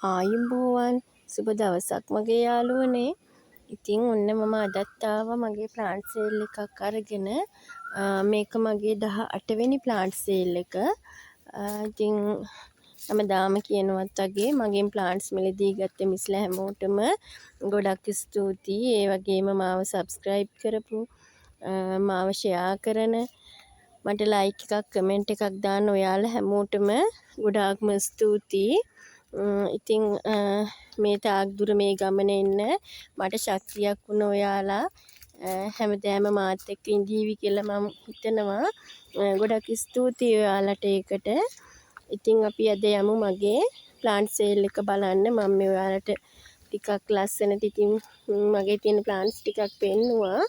ආයුබෝවන් සුබ දවසක් මගේ යාළුවනේ. ඉතින් ඔන්න මම අදත් ආවා මගේ ප්ලාන්ට් සේල් එකක් අරගෙන. මේක මගේ 18 වෙනි ප්ලාන්ට් සේල් එක. ඉතින් හැමදාම කියනවත් වගේ මගෙන් ප්ලාන්ට්ස් මිලදී ගත්ත මිස්ලා හැමෝටම ගොඩක් ස්තුතියි. ඒ වගේම මාව සබ්ස්ක්‍රයිබ් කරපු, මාව ෂෙයා කරන, මට ලයික් එකක් කමෙන්ට් එකක් දාන්න ඔයාලා හැමෝටම ගොඩාක්ම ස්තුතියි. ඉතින් මේ තාක් දුර මේ ගමන එන්න මට ශක්තියක් වුණ ඔයාලා හැමදාම මාත් එක්ක ඉඳීවි කියලා මම හිතනවා. ගොඩක් ස්තුතියි ඔයාලට ඒකට. ඉතින් අපි අද යමු මගේ ප්ලාන්ට් සේල් එක බලන්න. මම මේ ඔයාලට ටිකක් ලස්සනට ඉතින් මගේ තියෙන ප්ලාන්ට්ස් ටිකක් පෙන්නුවා.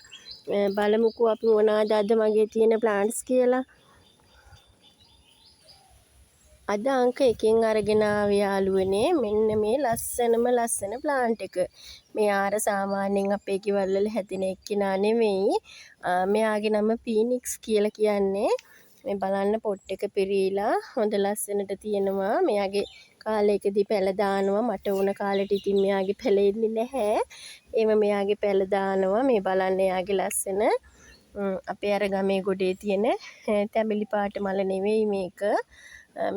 බලමුකෝ අපි මොනවාද අද මගේ තියෙන ප්ලාන්ට්ස් කියලා. අද අංක 1න් අරගෙන ආවේ යාළුවනේ මෙන්න මේ ලස්සන ප්ලාන්ට් එක. මෙයා සාමාන්‍යයෙන් අපේ ගෙවල් වල හැදෙන එක්කිනා නෙමෙයි. මෙයාගේ නම ෆීනික්ස් කියලා කියන්නේ. මේ බලන්න පොට් එක පිරීලා හොඳ ලස්සනට තියෙනවා. මෙයාගේ කාලයකදී පැල දානවා. මට ඕන කාලෙට ඉතින් මෙයාගේ පැල එන්නේ නැහැ. මෙයාගේ පැල දානවා. මේ බලන්න එයාගේ ලස්සන අපේ අර ගමේ ගොඩේ තියෙන තැඹිලි පාට මල නෙවෙයි මේක.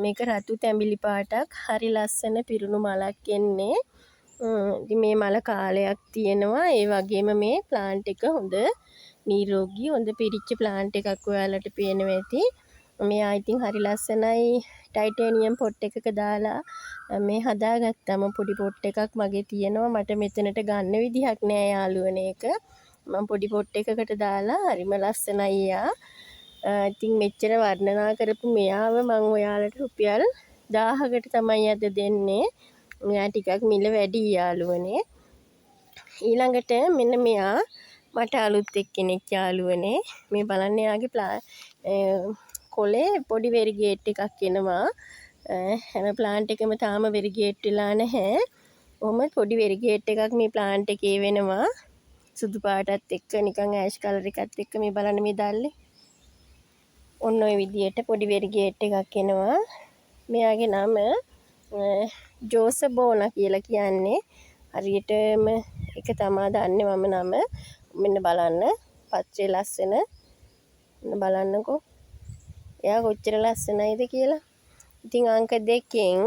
මේක රතු තැඹිලි පාටක්. හරි ලස්සන පිරුණු මලක් එන්නේ. ඉතින් මේ මල කාලයක් තියෙනවා. ඒ වගේම මේ ප්ලාන්ට් එක හොඳ නිරෝගී හොඳ පිරිච්ච ප්ලාන්ට් එකක් ඔයාලට පේනවා ඇති. මෙයා ඉතින් හරි ලස්සනයි. ටයිටේනියම් පොට් එකක දාලා මේ හදාගත්තම පොඩි පොට් එකක් මගේ තියෙනවා. මට මෙතනට ගන්න විදිහක් නෑ යාළුවනේ ඒක. මම පොඩි පොට් එකකට දාලා හරිම ලස්සනයි යා. ඉතින් මෙච්චර වර්ණනා කරපු මෙයාව මම ඔයාලට රුපියල් 1000කට තමයි අද දෙන්නේ. මෙයා ටිකක් මිල වැඩි යාළුවනේ. ඊළඟට මෙන්න මෙයා මට අලුත් එක්කෙනෙක් යාළුවනේ. මේ බලන්න එයාගේ කොලේ පොඩි වෙරිගේට් එකක් එනවා. හැම ප්ලාන්ට් එකම තාම වෙරිගේට් වෙලා නැහැ. ඔහොම පොඩි වෙරිගේට් එකක් මේ ප්ලාන්ට් එකේ වෙනවා. සුදු පාටත් එක්ක නිකන් ඇෂ් කලර් එකත් එක්ක මේ බලන්න මේ දැල්ලේ. ඔන්න ඔය විදියට පොඩි වෙරිගේට් එකක් එනවා. මෙයාගේ නම ජෝසබෝනා කියලා කියන්නේ. හරියටම එක තමා දන්නේ මම නම. මෙන්න බලන්න පත්‍රේ ලස්සන. බලන්නකෝ. එයා කොච්චර ලස්සනයිද කියලා. ඉතින් අංක 2න්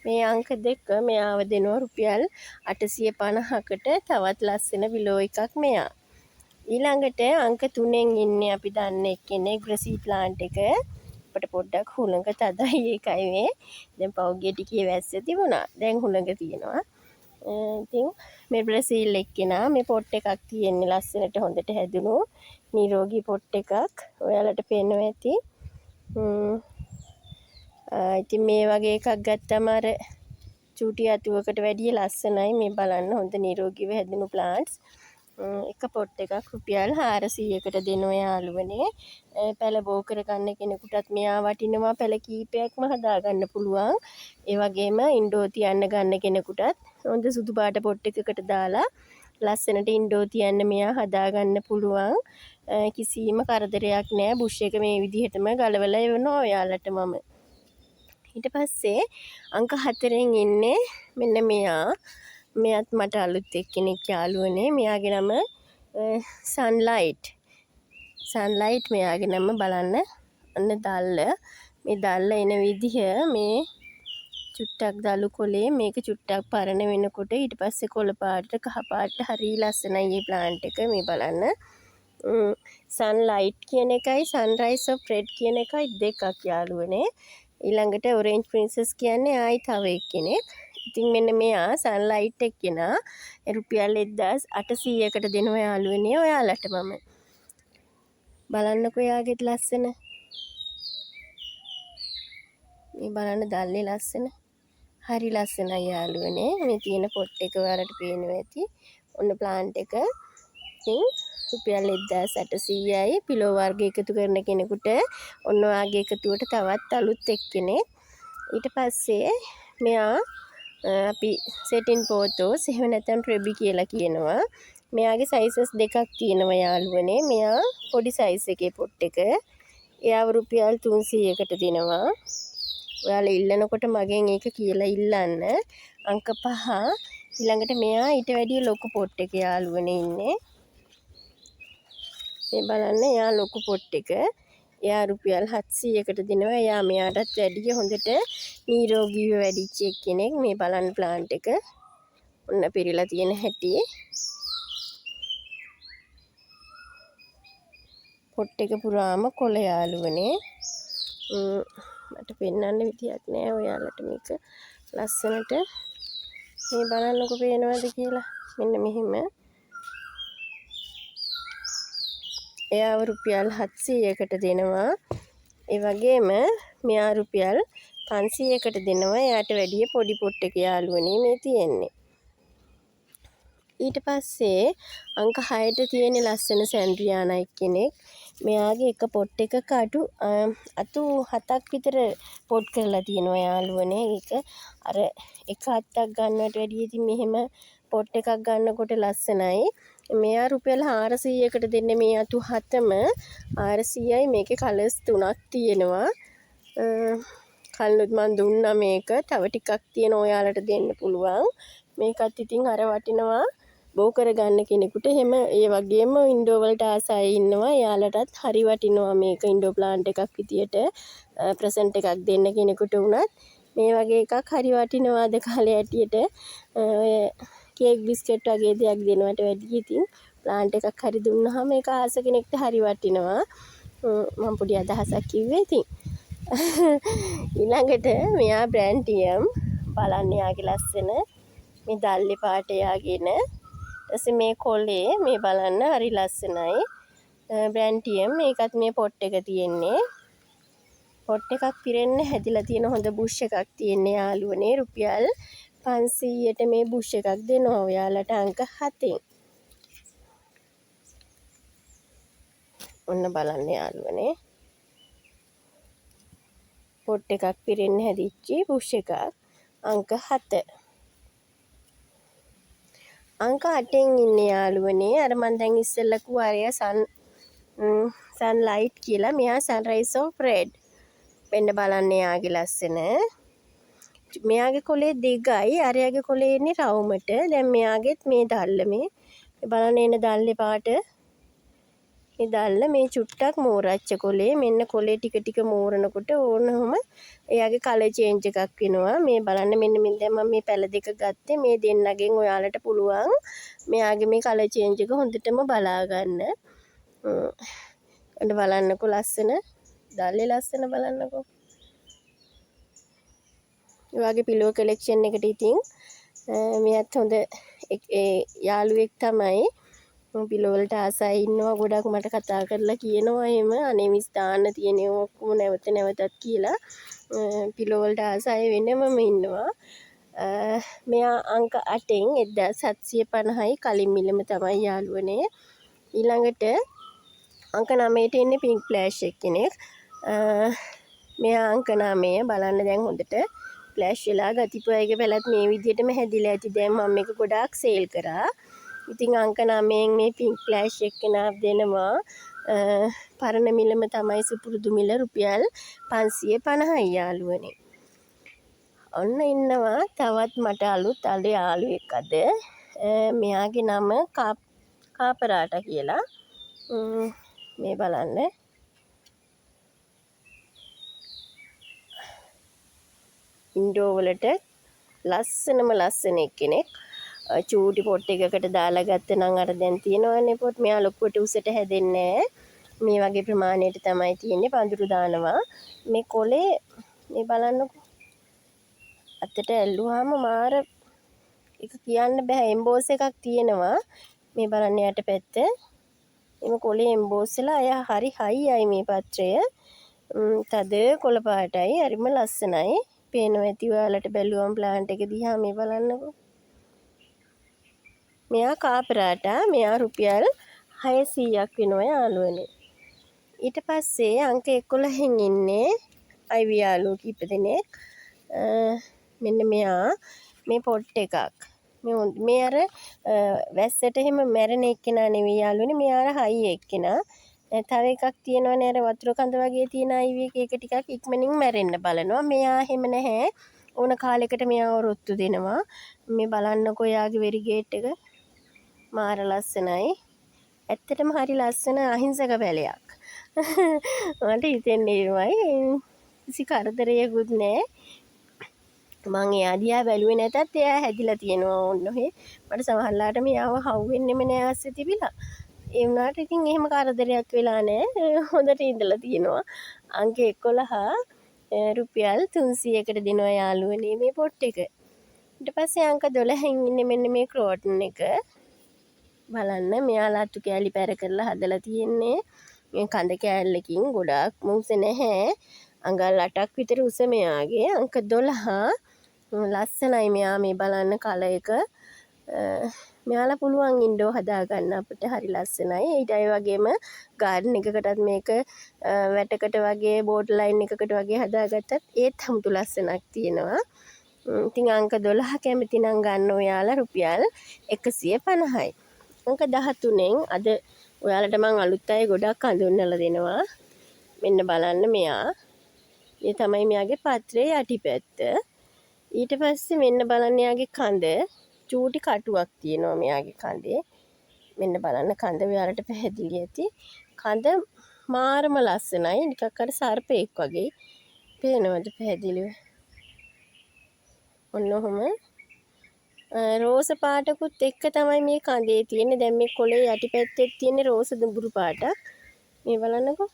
මේ අංක 2 මෙයාව දෙනවා රුපියල් 850කට. තවත් ලස්සන විලෝ එකක් මෙයා. ඊළඟට අංක 3න් ඉන්නේ අපි දන්න එක්කෙනෙක් බ්‍රසීල් ප්ලාන්ට් එක. අපිට පොඩ්ඩක් හුළඟ තදයි ඒකයි මේ. දැන් පෞගිය ටිකේ වැස්ස තිබුණා. දැන් හුළඟ තියෙනවා. ඉතින් මේ බ්‍රසීල් එක්කෙනා මේ පොට් එකක් තියෙන්නේ ලස්සනට හොඳට හැදුණු නිරෝගී පොට් එකක්. ඔයාලට පේනවා ඇති. ඉතින් මේ වගේ එකක් ගත්තම අර චූටි අතුවකට වැඩිය ලස්සනයි. මේ බලන්න හොඳ නිරෝගීව හැදුණු ප්ලාන්ට්ස්. එක පොට් එකක් රුපියල් 400කට දෙනවා යාළුවනේ. පැල බෝ කරගන්න කෙනෙකුටත් මෙයා වටිනවා. පැල කීපයක්ම හදාගන්න පුළුවන්. ඒ වගේම ඉන්ඩෝ තියන්න ගන්න කෙනෙකුටත් හොඳ සුදු පාට පොට් එකකට දාලා ලස්සනට ඉන්ඩෝ තියන්න මෙයා හදාගන්න පුළුවන්. කිසිම කරදරයක් නෑ. බුෂ් එක මේ විදිහටම ගලවලා එවනවා ඔයාලට මම. ඊට පස්සේ අංක 4න් ඉන්නේ මෙන්න මෙයා. මෙයාත් මට අලුත් එක්කෙනෙක් යාළුවනේ. මෙයාගේ නම සන්ලයිට් මෙයාගේ නම බලන්න. අන්න දැල්ල. මේ දැල්ල එන විදිහ මේ චුට්ටක් දලු කොලේ මේක චුට්ටක් පරණ වෙනකොට ඊට පස්සේ කොළ පාටට කහ පාටට හරි ලස්සනයි මේ ප්ලාන්ට් එක. මේ බලන්න. සන්ලයිට් කියන එකයි සන්රයිස් ඔෆ් රෙඩ් කියන එකයි දෙකක් යාළුවනේ. ඊළඟට ඔරෙන්ජ් ප්‍රින්සස් කියන්නේ ආයි තව එක්කෙනෙක්. ඉතින් මෙන්න මෙයා සන්ලයිට් එක්කෙනා රුපියල් 1800කට දෙනවා යාළුවනේ ඔයාලට මම. බලන්නකෝ යාගෙත් ලස්සන. මේ බලන්න දැල්ලේ ලස්සන. හරි ලස්සනයි යාළුවනේ. මේ තියෙන පොට් එක ඔයාලට පේනවා ඇති. ඔන්න ප්ලාන්ට් එක. ඉතින් රුපියල් 1800යි. පිලෝ වර්ග එකතු කරන කෙනෙකුට ඔන්න ඔයාගේ එකතුවට තවත් අලුත් එක්කෙනෙක්. ඊට පස්සේ මෙයා අපි සෙටින් පෝතෝස් එහෙම නැත්නම් ට්‍රෙබි කියලා කියනවා. මෙයාගේ සයිසස් දෙකක් තියෙනවා යාළුවනේ. මෙයා පොඩි සයිස් එකේ පොට් එක. එයාව රුපියල් 300කට දෙනවා. ඔයාලා ඉල්ලනකොට මගෙන් ඒක කියලා ඉල්ලන්න. අංක 5. ඊළඟට මෙයා ඊට වැඩිය ලොකු පොට් එක යාළුවනේ ඉන්නේ. මේ බලන්න එයා ලොකු පොට් එක. එයා රුපියල් 700කට දෙනවා. එයා මෙයාටත් වැඩිය හොඳට නිරෝගීව වැඩිච්ච කෙනෙක්. මේ බලන්න ප්ලාන්ට් එක. ඔන්න පිරීලා තියෙන හැටි. පොට් එක පුරාම කොළ යාළුවනේ. මට පෙන්වන්න විදියක් නෑ ඔයාලට මේක ලස්සනට. මේ බලන්නකො පේනවද කියලා. මෙන්න මෙහෙම. එයාව රුපියල් 700කට දෙනවා. ඒ වගේම මෙයා රුපියල් 500කට දෙනවා. එයාට වැඩිය පොඩි පොට් එක යාළුවනේ මේ තියෙන්නේ. ඊට පස්සේ අංක 6ට තියෙන ලස්සන සැන්ඩ්‍රියානා කෙනෙක්. මෙයාගේ එක පොට් එකක අතු 7ක් විතර පොට් කරලා තියෙනවා යාළුවනේ. ඒක අර එක අත්තක් ගන්නවට වැඩිය ඉතින් මෙහෙම පොට් එකක් ගන්නකොට ලස්සනයි. මෙයා රුපියල් 400කට දෙන්නේ මේ අතු 7ම 400යි. මේකේ කලර්ස් 3ක් තියෙනවා. කලිනුත් මම දුන්නා මේක. තව ටිකක් තියෙන ඔයාලට දෙන්න පුළුවන්. මේකත් ඉතින් අර වටිනවා. බෝ කරගන්න කෙනෙකුට එහෙම ඒ වගේම ඉන්ඩෝ වලට ආසයි ඉන්නවා. එයාලටත් හරි වටිනවා මේක ඉන්ඩෝ ප්ලාන්ට් එකක් විදියට ප්‍රසන්ට් එකක් දෙන්න කෙනෙකුට වුණත් මේ වගේ එකක් හරි වටිනවා. අද කාලේ ඇටියට ඔය කේක් බිස්කට් වගේ දෙයක් දෙනවට වැඩිය ඉතින් ප්ලාන්ට් එකක් හරි දුන්නාම ඒක ආස කෙනෙක්ට හරි වටිනවා. මම පොඩි අදහසක් කිව්වේ ඉතින්. ඊළඟට මෙයා බ්‍රැන්ඩියම් බලන්න යාගේ ලස්සන මේ දල්ලේ පාට යාගෙන ඊටසේ මේ කොලේ මේ බලන්න හරි ලස්සනයි. බ්‍රැන්ඩියම් මේකත් මේ පොට් එක තියෙන්නේ. පොට් එකක් පිරෙන්න හැදිලා තියෙන හොඳ බුෂ් එකක් තියෙන්නේ යාළුවනේ. රුපියල් 500ට මේ බුෂ් එකක් දෙනවා ඔයාලට අංක 7න්. ඔන්න බලන්න යාළුවනේ. පොට් එකක් පිරෙන්න හැදිච්ච බුෂ් එකක් අංක 7. අංක 8න් ඉන්නේ යාළුවනේ. අර මන් දැන් ඉස්සෙල්ලා කිව්වා අරයා සන්ලයිට් කියලා. මෙයා සන්රයිස් ඔෆ් රෙඩ්. වෙන්න බලන්න යාගේ ලස්සන. මෙයාගේ කොලේ දිගයි. අරයාගේ කොලේ ඉන්නේ රවුමට. දැන් මෙයාගෙත් මේ දල්ල මේ බලන්න එන දල්ලේ පාට. මේ දල්ල මේ චුට්ටක් මෝරච්ච කොලේ. මෙන්න කොලේ ටික ටික මෝරනකොට ඕනහම එයාගේ කලර් චේන්ජ් එකක් වෙනවා. මේ බලන්න මෙන්න දැන් මම මේ පැල දෙක ගත්තේ. මේ දෙන්නගෙන් ඔයාලට පුළුවන් මෙයාගේ මේ කලර් චේන්ජ් එක හොඳටම බලා ගන්න. අන්න බලන්නකෝ ලස්සන. දල්ලේ ලස්සන බලන්නකෝ. ඒ වගේ පිලෝ කලෙක්ෂන් එකට ඉතින් මෙයත් හොඳ යාළුවෙක් තමයි. පිලෝ වලට ආසයි ඉන්නවා ගොඩක් මට කතා කරලා කියනවා එහෙම අනේ මිස් දාන්න තියෙනේ ඔක්කොම නැවත නැවතත් කියලා. පිලෝ වලට ආසයි වෙනමම ඉන්නවා. මෙයා අංක 8න් 1750යි කලින් මිලම තමයි යාළුවනේ. ඊළඟට අංක 9ට ඉන්නේ පින්ක් ෆ්ලෑෂ් කෙනෙක්. මෙයා අංක 9 බලන්න දැන් හොඳට ෆ්ලෑෂ් වෙලා ගතිපයගේ පැලත් මේ විදිහටම හැදිලා ඇති. දැන් මම මේක ගොඩාක් සේල් කරා. ඉතින් අංක 9න් මේ පින්ක් ෆ්ලෑෂ් කෙනා දෙනවා. පරණ මිලම තමයි සුපුරුදු මිල රුපියල් 550යි යාළුවනේ. ඔන්න ඉන්නවා තවත් මට අලුත් යාළුවෙක් අද. මෙයාගේ නම කාපරාටා කියලා. මේ බලන්න. ඉන්ඩෝ වලට ලස්සනම ලස්සන කෙනෙක්. චූටි පොට් එකකට දාලා ගත්ත නම් අර දැන් තියෙනවනේ පොට්. මෙයා ලොකුවට උසට හැදෙන්නේ මේ වගේ ප්‍රමාණයට තමයි තියෙන්නේ. පඳුරු දානවා. මේ කොලේ මේ බලන්නකො. අතට ඇල්ලුවාම මාර එක කියන්න බෑ. එම්බෝස් එකක් තියෙනවා. මේ බලන්න යට පැත්ත. එම කොලේ එම්බෝස් වෙලා අය හරි හයියයි මේ පත්‍රය. තද කොළ පාටයි. හරිම ලස්සනයි. පේනවා ඇති ඔයාලට බැලුවම් ප්ලාන්ට් එක දිහා මේ බලන්නකො. මෙයා කාපරාටා. මෙයා රුපියල් 600ක් වෙනවා යාළුවනේ. ඊට පස්සේ අංක 11න් ඉන්නේ අයිවි යාළුවෝ කීප දෙනෙක්. මෙන්න මෙයා මේ පොට් එකක්. මේ අර වැස්සට එහෙම මැරෙන එක්කෙනා නෙවෙයි යාළුවනේ. මෙයා අර හයි එක්කෙනා. තව එකක් තියෙනවනේ අර වතුර කඳ වගේ තියෙන අයිවි එක. ඒක ටිකක් ඉක්මනින් මැරෙන්න බලනවා. මෙයා එහෙම නැහැ. ඕන කාලෙකට මෙයා රොත්තු දෙනවා. මේ බලන්නකෝ යාගේ වෙරිගේට් එක. මාර ලස්සනයි. ඇත්තටම හරි ලස්සන අහිංසක පැලයක්. මට හිතෙන්නේ ඒවයි. කිසි කරදරයකුත් නැහැ. මං එයා දිහා බැලුවේ නැතත් එයා හැදිලා තියෙනවා ඕන්න ඔහෙ. මට සමහරලාට මෙයාව හවුවෙන්නෙම නෑ අස්සේ තිබිලා. ඒ වුණාට ඉතින් එහෙම කරදරයක් වෙලා නෑ. හොඳට ඉඳලා තියෙනවා. අංක 11 රුපියල් 300කට දෙනවා යාළුවනේ මේ පොට් එක. ඊට පස්සේ අංක 12න් ඉන්නේ මෙන්න මේ ක්‍රෝටන් එක. බලන්න මෙයා ලත්තු කෑලි පැර කරලා හදලා තියෙන්නේ. මේ කඳ කෑල්ලකින් ගොඩාක් මුස නැහැ. අඟල් 8ක් විතර උස මෙයාගේ. අංක 12 ලස්සනයි මෙයා මේ බලන්න කල එක. මෙයාලා පුළුවන් ඉන්ඩෝ හදාගන්න අපිට හරි ලස්සනයි. ඊට ඒ වගේම ගාඩන් එකකටත් මේක වැටකට වගේ බෝඩ් ලයින් එකකට වගේ හදාගත්තත් ඒත් හමුතු ලස්සනක් තියෙනවා. ඉතින් අංක 12 කැමති නම් ගන්න ඔයාලා රුපියල් 150යි. අංක 13න් අද ඔයාලට මං අලුත් අය ගොඩක් හඳුන්වලා දෙනවා. මෙන්න බලන්න මෙයා. මේ තමයි මෙයාගේ පත්‍රයේ යටිපැත්ත. ඊට පස්සේ මෙන්න බලන්න යාගේ කඳ චූටි කටුවක් තියෙනවා මෙයාගේ කඳේ. මෙන්න බලන්න කඳ ඔයාලට පැහැදිලි ඇති. කඳ මාරම ලස්සනයි. නිකක් අර සර්පෙක් වගේ. පේනවද පැහැදිලිව? ඔන්න ඔහම රෝස පාටකුත් එක්ක තමයි මේ කඳේ තියෙන්නේ. දැන් මේ කොළේ යටිපැත්තේ තියෙන රෝස දුඹුරු පාටක්. මේ බලන්නකෝ.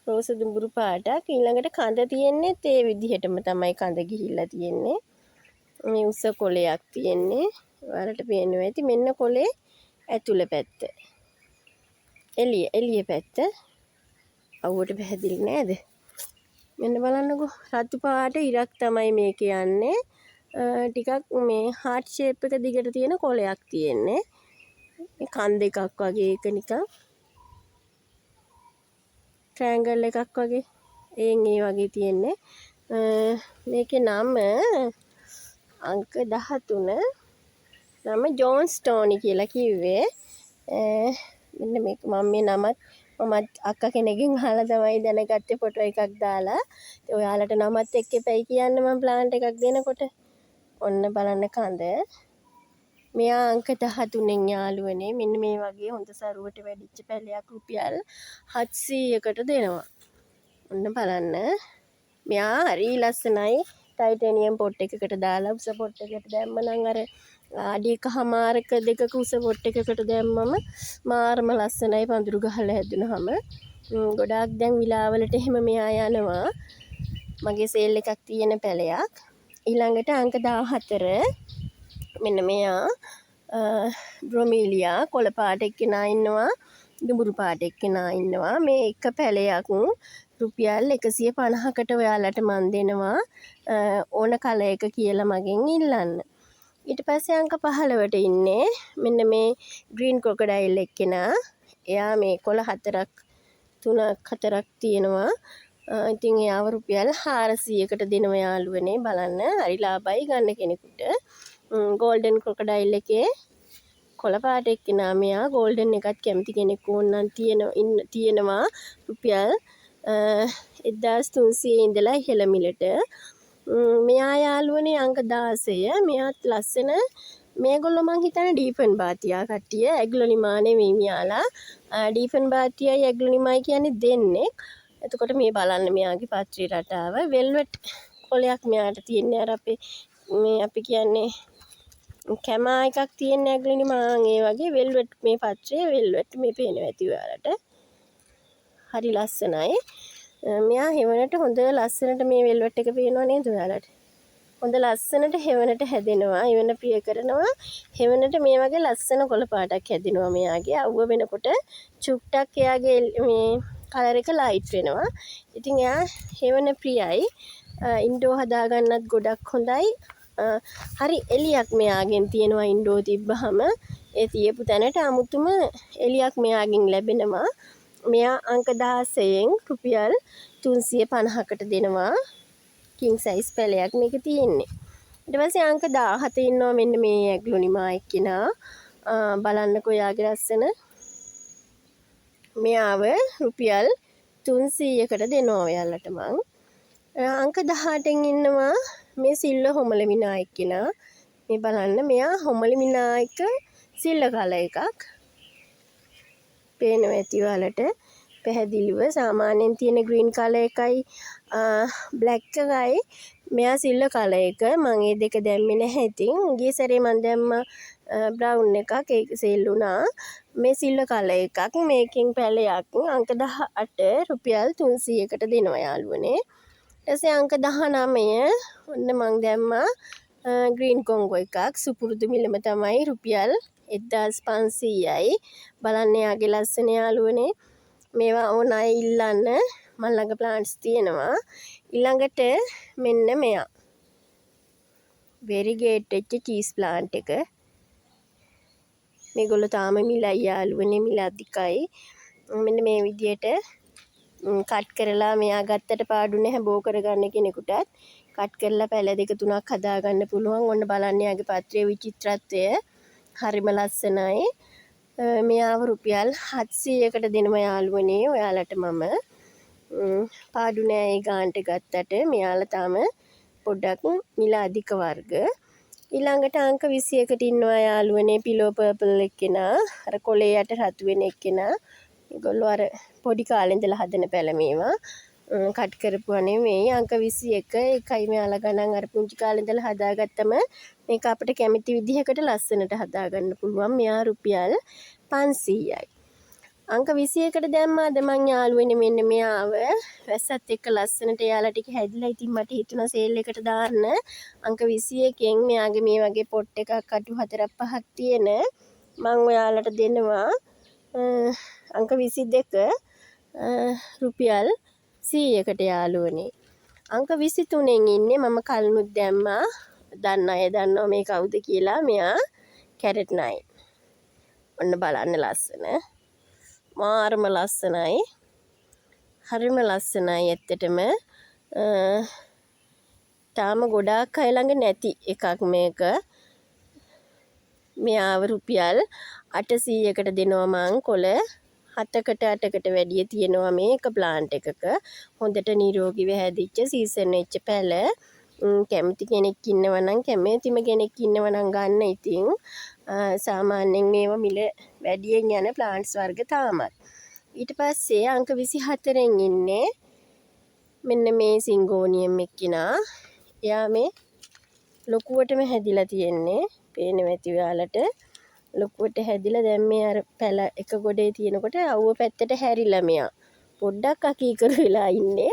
රෝස දුඹුරු පාටක්. ඊළඟට කඳ තියෙන්නේ ඒ විදිහටම තමයි කඳ ගිහිල්ලා තියෙන්නේ. මේ උස කොළයක් තියෙන්නේ. ඔයාලට පේනවා ඇති මෙන්න කොළේ ඇතුළ පැත්ත. එළිය පැත්ත. අවුවට පැහැදිලි නේද? මෙන්න බලන්නකෝ. රතු පාට ඉරක් තමයි මේක යන්නේ. ටිකක් මේ හાર્ට් ෂේප් එක දිගට තියෙන කොළයක් තියෙන්නේ. මේ කන් දෙකක් වගේ එක නිකන් ට්‍රයැන්ගල් එකක් වගේ. ඒ වගේ තියෙන්නේ. මේකේ නම අංක 13 නම ජෝන් ස්ටෝනි කියලා කිව්වේ. මෙන්න මේක මම මේ නමත් අක්කා කෙනෙක්ගෙන් අහලා තමයි දැනගත්තේ ෆොටෝ එකක් දාලා. ඒ ඔයාලට නමත් එක්ක එපයි කියන්න මම ප්ලාන්ට් එකක් දෙනකොට. ඔන්න බලන්න කඳ. මෙයා අංක 13න් යාළුවනේ මෙන්න මේ වගේ හොඳ සරුවට වැඩිච්ච පැලයක් රුපියල් 700කට දෙනවා. ඔන්න බලන්න. මෙයා හරි ලස්සනයි. ටයිටේනියම් පොට් එකකට දාලා උස පොට් එකකට දැම්මනම් අර අඩි එකමාරක දෙකක උස පොට් එකකට දැම්මම මාරම ලස්සනයි පඳුරු ගහලා හැදුනහම. ගොඩාක් දැන් විලාවලට එහෙම මෙයා යනවා. මගේ සේල් එකක් තියෙන පැලයක්. ඊළඟට අංක 14 මෙන්න මෙයා බ්‍රොමීලියා කොළ පාට එක්කෙනා ඉන්නවා. දුඹුරු පාට එක්කෙනා ඉන්නවා. මේ එක පැලයක් රුපියල් 150කට ඔයාලට මන් දෙනවා. ඕන කල එක කියලා මගෙන් ඉල්ලන්න. ඊට පස්සේ අංක 15ට ඉන්නේ මෙන්න මේ ග්‍රීන් ක්‍රොකොඩයිල් එක්කෙනා. එයා මේ කොළ 4ක් තියෙනවා. ඉතින් එයාව රුපියල් 400කට දෙනවා යාළුවනේ. බලන්න හරි ලාභයි ගන්න කෙනෙකුට. ගෝල්ඩන් ක්‍රොකොඩයිල් එකේ කොළ පාට එක්කෙනා මෙයා ගෝල්ඩන් එකත් කැමති කෙනෙක් ඕනනම් තියෙනවා රුපියල් 1300 ඉඳලා ඉහළ මිලට. මෙයා යාළුවනේ අංක 16. මෙයාත් ලස්සන. මේගොල්ලෝ මං හිතන්නේ ඩීෆන් බාතියා කට්ටිය. ඇග්ලොනිමා නෙවෙයි මෙයාලා. ඩීෆන් බාතියයි ඇග්ලොනිමායි කියන්නේ දෙන්නේ. එතකොට මේ බලන්න මෙයාගේ පත්‍රී රටාව. වෙල්වෙට් කොළයක් මෙයාට තියෙන්නේ. අර අපි කියන්නේ කැමා එකක් තියෙන්නේ ඇග්ලොනිමා ඒ වගේ වෙල්වෙට් මේ පත්‍රයේ වෙල්වෙට් මේ පේනවා ඇති ඔයාලට. හරි ලස්සනයි. මෙයා හෙවණට හොඳ ලස්සනට මේ වෙල්වෙට් එක පේනවා නේද ඔයාලට? හොඳ ලස්සනට හෙවණට හැදෙනවා. හෙවණ ප්‍රිය කරනවා. හෙවණට මේ වගේ ලස්සන කොළ පාටක් හැදෙනවා මෙයාගේ. අවුව වෙනකොට චුට්ටක් එයාගේ මේ කලර් එක ලයිට් වෙනවා. ඉතින් එයා හෙවණ ප්‍රියයි. ඉන්ඩෝ හදාගන්නත් ගොඩක් හොඳයි. හරි එලියක් මෙයාගෙන් තියෙනවා ඉන්ඩෝ තිබ්බහම. ඒ තියපු තැනට අමුතුම එලියක් මෙයාගෙන් ලැබෙනවා. මෙයා අංක 16න් රුපියල් 350කට දෙනවා. කිං සයිස් පැලයක් මේක තියෙන්නේ. ඊට පස්සේ අංක 17 ඉන්නවා මෙන්න මේ ඇග්ලොනිමා එක්කිනා. බලන්නකෝ යාගේ ලස්සන. මෙයාව රුපියල් 300කට දෙනවා ඔයාලට මං. අංක 18න් ඉන්නවා මේ සිල්ල හොමල විනායක කෙනා. මේ බලන්න මෙයා හොමල විනායක සිල්ල කල එකක්. පේනවා ඇති ඔයාලට පැහැදිලිව. සාමාන්‍යයෙන් තියෙන ග්‍රීන් කලර් එකයි බ්ලැක් එකයි මෙයා සිල්ල කලර් එක. මම මේ දෙක දැම්මේ නැහැ ඉතින්. ගිය සැරේ මම දැම්ම බ්‍රවුන් එකක්. ඒක සේල් වුණා. මේ සිල්ල කලර් එකක්. මේකෙන් පැලයක් අංක 18 රුපියල් 300කට දෙනවා යාළුවනේ. ඊට පස්සේ අංක 19 ඔන්න මම දැම්මා ග්‍රීන් කොංගෝ එකක්. සුපුරුදු මිලම තමයි රුපියල් 1500යි. බලන්න යාගේ ලස්සන යාළුවනේ. මේවා ඕන අය ඉල්ලන්න මම ළඟ ප්ලාන්ට්ස් තියෙනවා. ඊළඟට මෙන්න මෙයා වෙරිගේට් වෙච්ච චීස් ප්ලාන්ට් එක. මේගොල්ලෝ තාම මිලයි යාළුවනේ, මිල අධිකයි. මෙන්න මේ විදියට කට් කරලා මෙයා ගත්තට පාඩු නැහැ බෝ කරගන්න කෙනෙකුටත් කට් කරලා පැල දෙක තුනක් හදාගන්න පුළුවන්. ඔන්න බලන්න යාගේ පත්‍රයේ විචිත්‍රත්වය හරිම ලස්සනයි. මෙයාව රුපියල් 700කට දෙනවා යාළුවනේ ඔයාලට මම. පාඩු නෑ ඒ ගාන්ට ගත්තට. මෙයාලා තාම පොඩ්ඩක් මිල අධික වර්ග. ඊළඟට අංක 21ට ඉන්නවා යාළුවනේ පිලෝ පර්පල් එක්කෙනා. අර කොලේ යට රතු වෙන එක්කෙනා. ඒගොල්ලෝ අර පොඩි කාලේ ඉඳලා හදන පැල මේවා. කට් කරපුවා නෙමෙයි. අංක 21 එකයි මෙයාලා ගණන් අර පුංචි කාලේ ඉඳලා හදාගත්තම මේක අපිට කැමති විදිහකට ලස්සනට හදාගන්න පුළුවන්. මෙයා රුපියල් 500යි. අංක 21ට දැම්මාද මං යාළුවනේ මෙන්න මෙයාව වැස්සත් එක්ක ලස්සනට එයාලා ටික හැදිලා. ඉතින් මට හිතුණා සේල් එකට දාන්න. අංක 21න් මෙයාගේ මේ වගේ පොට් එකක් අටු 4ක් 5ක් තියෙන මං ඔයාලට දෙනවා අංක 22 රුපියල් 100කට යාළුවනේ. අංක 23න් ඉන්නේ මම කලිනුත් දැම්මා. දන්න අය දන්නවා මේ කවුද කියලා. මෙයා කැරට් 9. ඔන්න බලන්න ලස්සන. මාරම ලස්සනයි. හරිම ලස්සනයි ඇත්තටම. තාම ගොඩාක් අය ළඟ නැති එකක් මේක. මෙයාව රුපියල් 800කට දෙනවා මං. කොළ 7කට 8කට වැඩිය තියෙනවා මේක ප්ලාන්ට් එකක. හොඳට නිරෝගීව හැදිච්ච සීසන් වෙච්ච පැල. කැමති කෙනෙක් ඉන්නවා නම් කැමතිම කෙනෙක් ඉන්නවා නම් ගන්න. ඉතින් සාමාන්‍යයෙන් මේවා මිල වැඩියෙන් යන ප්ලාන්ට්ස් වර්ග තාමත්. ඊට පස්සේ අංක 24න් ඉන්නේ මෙන්න මේ සිංගෝනියම් එක්කිනා. එයා මේ ලොකුවටම හැදිලා තියෙන්නේ. පේනවා ඇති ඔයාලට. ලොකුවට හැදිලා දැන් මේ අර පැල එක ගොඩේ තියෙනකොට අවුව පැත්තට හැරිලා මෙයා පොඩ්ඩක් අකීකරු වෙලා ඉන්නේ.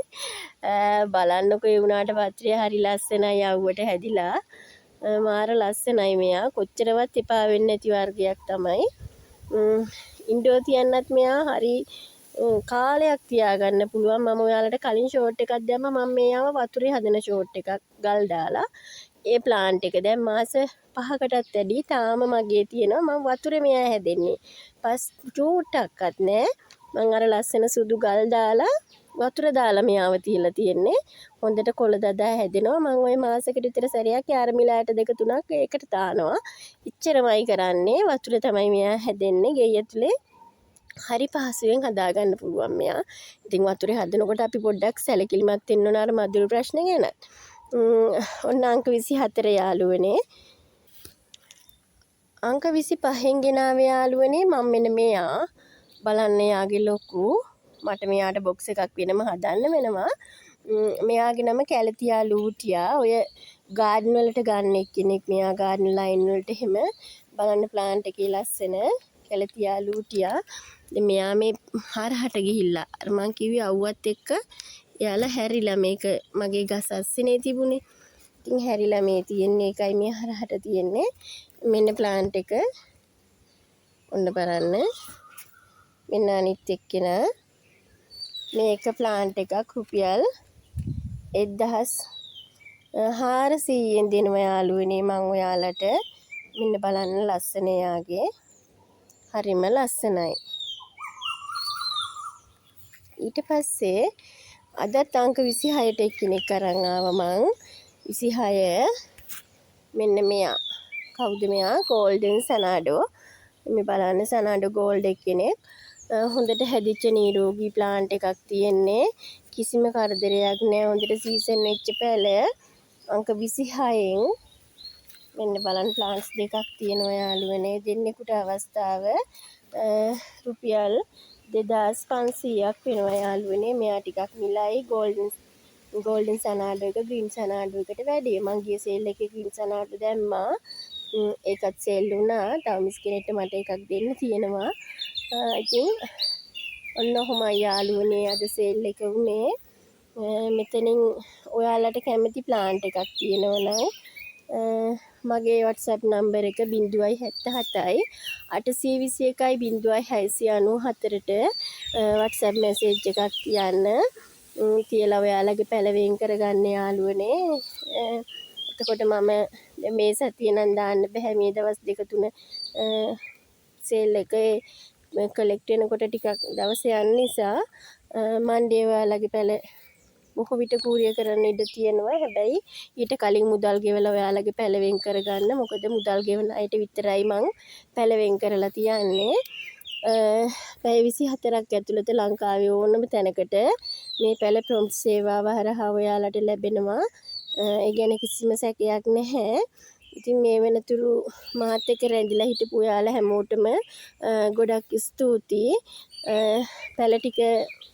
බලන්නකෝ ඒ වුණාට පත්‍රය හරි ලස්සනයි අවුවට හැදිලා. මාර ලස්සනයි මෙයා. කොච්චරවත් එපා වෙන්නේ නැති වර්ගයක් තමයි. ඉන්ඩෝ තියන්නත් මෙයා හරි කාලයක් තියාගන්න පුළුවන්. මම ඔයාලට කලින් ෂෝට් එකක් දැම්මා. මම මේව වතුරේ හදන ෂෝට් එකක් ගල් දාලා. ඒ ප්ලාන්ට් එක දැන් මාස 5කටත් වැඩි තාම මගේ තියෙනවා. මම වතුරේ මෙයා හැදෙන්නේ. පස් චූට්ටක්වත් නෑ. මම අර ලස්සන සුදු ගල් දාලා වතුර දාලා මෙයාව තියලා තියෙන්නේ. හොඳට කොළ දදා හැදෙනවා. මම ওই මාසෙකට විතර සැරයක් යාරමිලාට දෙක තුනක් ඒකට දානවා. ඉච්චරමයි කරන්නේ. වතුර තමයි මෙයා හැදෙන්නේ. ගෙය ඇතුලේ හරි පහසුවෙන් හදාගන්න පුළුවන් මෙයා. ඉතින් වතුරේ හදනකොට අපි පොඩ්ඩක් සැලකිලිමත් වෙන්න ඕන අර මදුරු ප්‍රශ්න ගැන. ඔන්න අංක 24 යාළුවනේ. අංක 25න් ගෙනාවේ යාළුවනේ මම මෙන්න මෙයා බලන්න යාගේ ලොකු. මට මෙයාට බොක්ස් එකක් වෙනම හදන්න වෙනවා. මෙයාගේ නම කැලතියා ලූටියා. ඔය ගාඩන් වලට ගන්න එක්කෙනෙක්. මෙයා ගාඩන් ලයින් වලට එහෙම බලන්න ප්ලාන්ට් එකේ ලස්සන කැලතියා ලූටියා. දැන් මෙයා මේ හරහට ගිහිල්ලා අර මං කිව්වේ අවුවත් එක්ක එයාලා හැරිලා මේක මගේ ගස් අස්සනේ තිබුණේ. ඉතින් හැරිලා මේ තියෙන්නේ එකයි මේ හරහට තියෙන්නේ. මෙන්න ප්ලාන්ට් එක. ඔන්න බලන්න. මෙන්න අනිත් එක්කෙනා. මේක ප්ලාන්ට් එකක් රුපියල් 1400ෙන් දෙනවා යාළුවනේ මං ඔයාලට. මෙන්න බලන්න ලස්සන යාගේ. හරිම ලස්සනයි. ඊට පස්සේ අදත් අංක 26ට එක්කෙනෙක් අරන් ආවා මං. 26 මෙන්න මෙයා. කවුද මෙයා? ගෝල්ඩන් සනාඩෝ. මේ බලන්න සනාඩෝ ගෝල්ඩ් එක්කෙනෙක්. හොඳට හැදිච්ච නිරෝගී ප්ලාන්ට් එකක් තියෙන්නේ. කිසිම කරදරයක් නෑ. හොඳට සීසන් වෙච්ච පැල අංක 26න් මෙන්න බලන්න ප්ලාන්ට්ස් දෙකක් තියෙනවා යාළුවනේ. දෙන්නෙකුට අවස්ථාව රුපියල් 2500ක් වෙනවා යාළුවනේ. මෙයා ටිකක් මිලයි. ගෝල්ඩන් සනාඩු එක ග්‍රීන් සනාඩු එකට වැඩිය. මං ගිය සේල් එකේ ග්‍රීන් සනාඩු දැම්මා. ඒකත් සේල් වුණා. තව මිස් කෙනෙක්ට මට එකක් දෙන්න තියෙනවා. ඉතින් ඔන්න ඔහොමයි යාළුවනේ අද සේල් එක වුණේ. මෙතනින් ඔයාලට කැමති ප්ලාන්ට් එකක් තියෙනවා නම් මගේ WhatsApp නම්බර් එක 077යි 821යි 0694ට WhatsApp මැසේජ් එකක් තියන්න. තියලා ඔයාලගේ පැල වෙන් කරගන්න යාළුවනේ. එතකොට මම මේ සතියේ නම් දාන්න බෑ. මේ දවස් දෙක තුන සේල් එකේ කලෙක්ට් වෙනකොට ටිකක් දවස් යන නිසා මන්ඩේ ඔයාලගේ පැල බොහෝ විට කූරිය කරන්න ඉඩ තියෙනවා. හැබැයි ඊට කලින් මුදල් ගෙවලා ඔයාලගේ පැල වෙන් කරගන්න. මොකද මුදල් ගෙවන අයට විතරයි මං පැල වෙන් කරලා තියන්නේ. පැය 24ක් ඇතුළත ලංකාවේ ඕනම තැනකට මේ පැල ප්‍රොම්ප්ට් සේවාව හරහා ඔයාලට ලැබෙනවා. ඒ ගැන කිසිම සැකයක් නැහැ. ඉතින් මේ වෙනතුරු මාත් එක්ක රැඳිලා හිටපු ඔයාලා හැමෝටම ගොඩක් ස්තුතියි. පැල ටික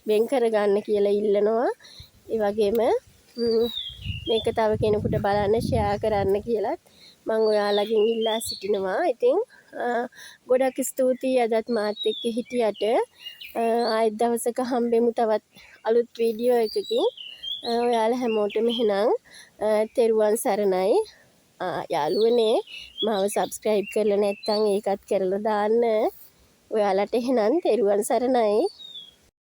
වෙන් කරගන්න කියලා ඉල්ලනවා. ඒ වගේම මේක තව කෙනෙකුට බලන්න ෂෙයා කරන්න කියලත් මම ඔයාලගෙන් ඉල්ලා සිටිනවා. ඉතින් ගොඩක් ස්තුතියි අදත් මාත් එක්ක හිටියට. ආයෙත් දවසක හම්බෙමු තවත් අලුත් වීඩියෝ එකකින්. ඔයාලා හැමෝටම එහෙනම් තෙරුවන් සරණයි. යාළුවනේ මාව සබ්ස්ක්‍රයිබ් කරලා නැත්නම් ඒකත් කරලා දාන්න. ඔයාලට එහෙනම් තෙරුවන් සරණයි.